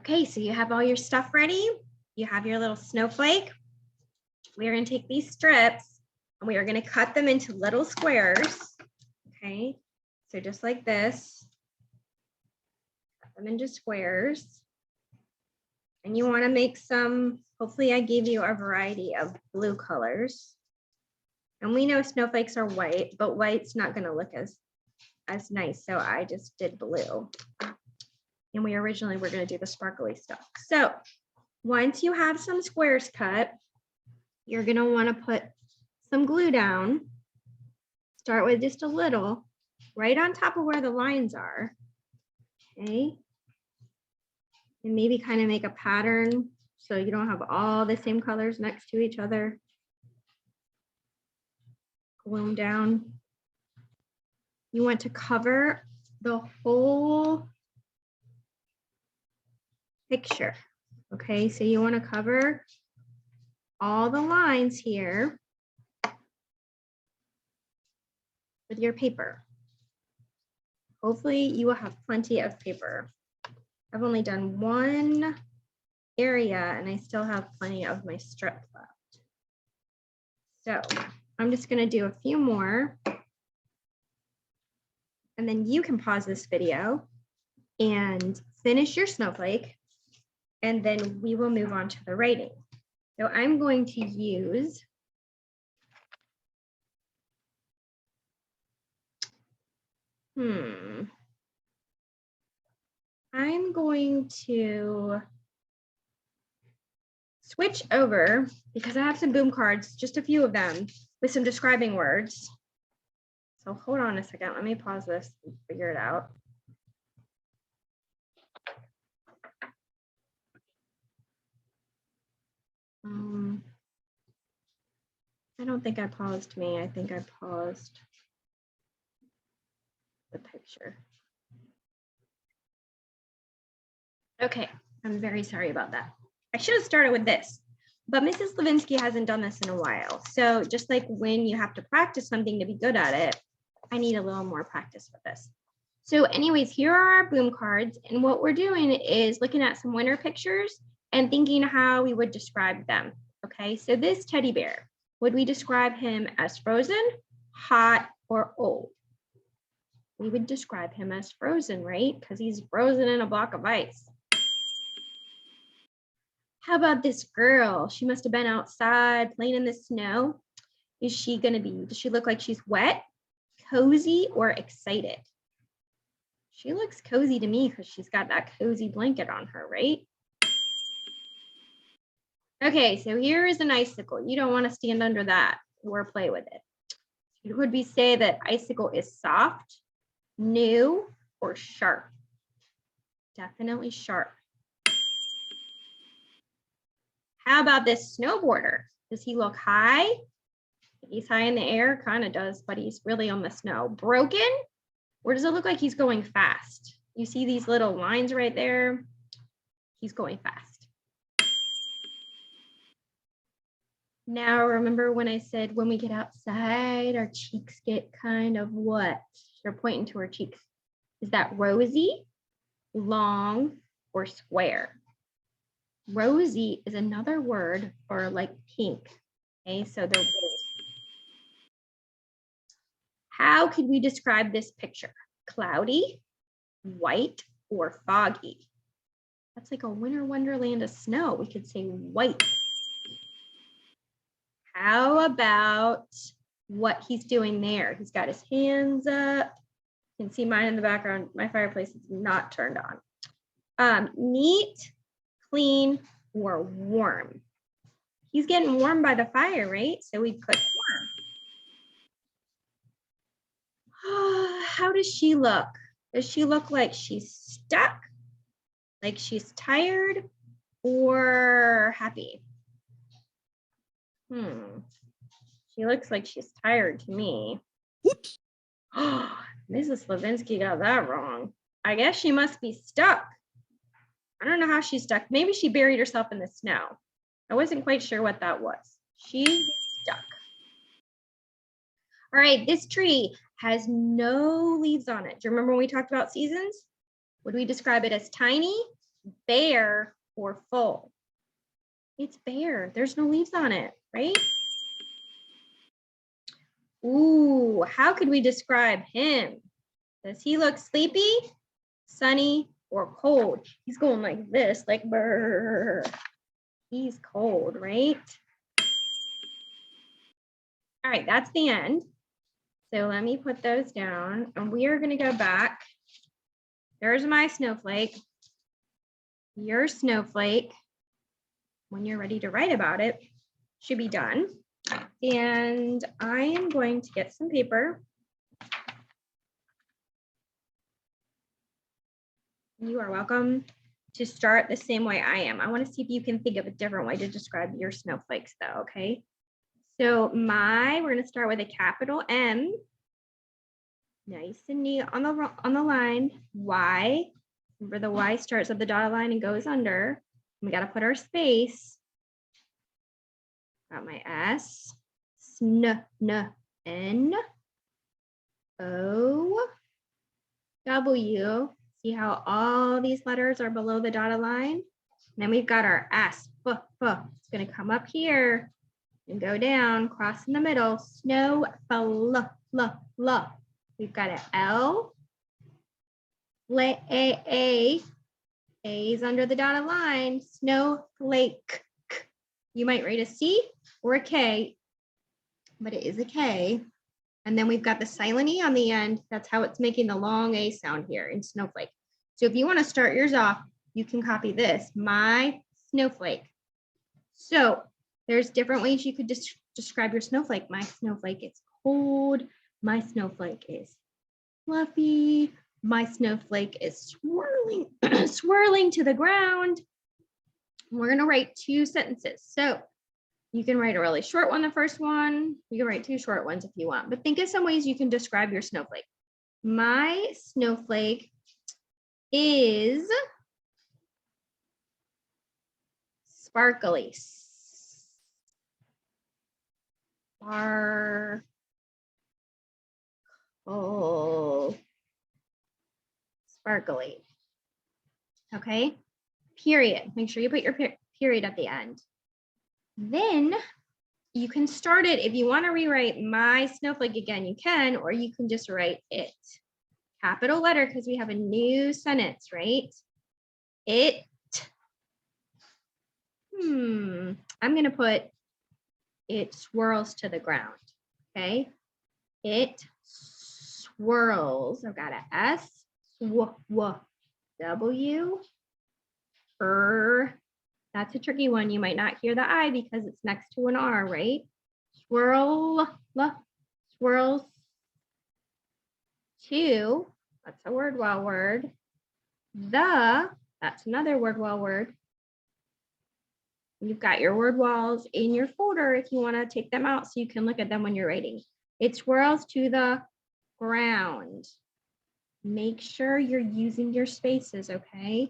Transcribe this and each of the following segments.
Okay, so you have all your stuff ready. You have your little snowflake. We are going to take these strips and we are going to cut them into little squares. Okay, so just like this, cut them into squares. And you want to make some, hopefully I gave you a variety of blue colors. And we know snowflakes are white, but white's not going to look as nice. So I just did blue. And we originally were going to do the sparkly stuff. So once you have some squares cut, you're going to want to put some glue down. Start with just a little right on top of where the lines are. Okay. And maybe kind of make a pattern so you don't have all the same colors next to each other. Glue them down. You want to cover the whole picture. Okay, so you want to cover all the lines here with your paper. Hopefully you will have plenty of paper. I've only done one area and I still have plenty of my strip left. So I'm just going to do a few more. And then you can pause this video and finish your snowflake. And then we will move on to the writing. So I'm going to use I'm going to switch over because I have some boom cards, just a few of them with some describing words. So hold on a second. Let me pause this and figure it out. I don't think I paused me. I think I paused the picture. Okay, I'm very sorry about that. I should have started with this, but Mrs. Levinsky hasn't done this in a while. So just like when you have to practice something to be good at it, I need a little more practice with this. So anyways, here are our boom cards. And what we're doing is looking at some winter pictures and thinking how we would describe them. Okay, so this teddy bear, would we describe him as frozen, hot, or old? We would describe him as frozen, right? Because he's frozen in a block of ice. How about this girl? She must have been outside playing in the snow. Is she gonna be, does she look like she's wet, cozy, or excited? She looks cozy to me because she's got that cozy blanket on her, right? Okay, so here is an icicle. You don't want to stand under that or play with it. Would we say that icicle is soft, new, or sharp? Definitely sharp. How about this snowboarder? Does he look high? He's high in the air, kind of does, but he's really on the snow. Broken? Or does it look like he's going fast? You see these little lines right there? He's going fast. Now, remember when I said when we get outside, our cheeks get kind of what? They're pointing to our cheeks. Is that rosy, long, or square? Rosy is another word for like pink. Okay, so they're rose. How could we describe this picture? Cloudy, white, or foggy? That's like a winter wonderland of snow. We could say white. How about what he's doing there? He's got his hands up. You can see mine in the background. My fireplace is not turned on. Neat, clean, or warm? He's getting warm by the fire, right? So we put warm. How does she look? Does she look like she's stuck, like she's tired, or happy? She looks like she's tired to me. Whoops. Mrs. Levinsky got that wrong. I guess she must be stuck. I don't know how she's stuck. Maybe she buried herself in the snow. I wasn't quite sure what that was. She's stuck. All right, this tree has no leaves on it. Do you remember when we talked about seasons? Would we describe it as tiny, bare or full? It's bare. There's no leaves on it, right? Ooh, how could we describe him? Does he look sleepy, sunny, or cold? He's going like this, like brr. He's cold, right? All right, that's the end. So let me put those down and we are going to go back. There's my snowflake. Your snowflake, when you're ready to write about it, should be done. And I am going to get some paper. You are welcome to start the same way I am. I want to see if you can think of a different way to describe your snowflakes though, okay? So we're going to start with a capital M. Nice and neat on the line. Y. Remember the Y starts at the dotted line and goes under. We got to put our space. Got my S. N, N, O, W. See how all these letters are below the dotted line? And then we've got our S. F. It's going to come up here and go down, cross in the middle. Snow, L. We've got an L. A. A's under the dotted line. Snowflake. You might write a C or a K, but it is a K. And then we've got the silent E on the end. That's how it's making the long A sound here in snowflake. So if you want to start yours off, you can copy this, my snowflake. So there's different ways you could describe your snowflake. My snowflake is cold. My snowflake is fluffy. My snowflake is swirling to the ground. We're going to write 2 sentences. So you can write a really short one, the first one. You can write 2 short ones if you want, but think of some ways you can describe your snowflake. My snowflake is sparkly. Sparkly. Okay, period. Make sure you put your period at the end. Then you can start it. If you want to rewrite my snowflake again, you can, or you can just write it. Capital letter, because we have a new sentence, right? It. I'm going to put it swirls to the ground. Okay. It swirls. I've got an S, W, That's a tricky one. You might not hear the I because it's next to an R, right? Swirls. To, that's a word wow word. That's another word wow word. You've got your word walls in your folder if you want to take them out so you can look at them when you're writing. It swirls to the ground. Make sure you're using your spaces, okay?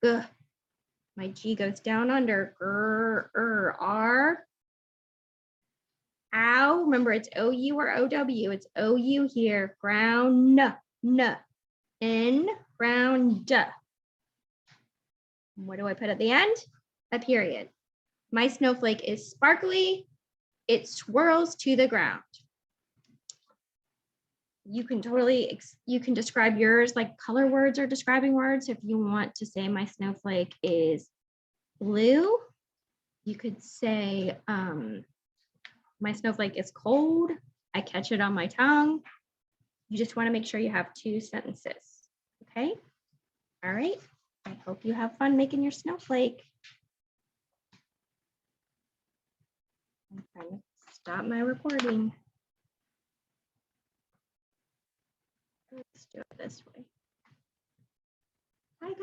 Ugh. My G goes down under. R. Ow. Remember, it's O-U or O-W. It's O-U here. Ground. N. Ground. What do I put at the end? A period. My snowflake is sparkly. It swirls to the ground. You can describe yours like color words or describing words. If you want to say my snowflake is blue, you could say my snowflake is cold. I catch it on my tongue. You just want to make sure you have 2 sentences. Okay. All right. I hope you have fun making your snowflake. I'm trying to stop my recording. Let's do it this way. Bye, guys.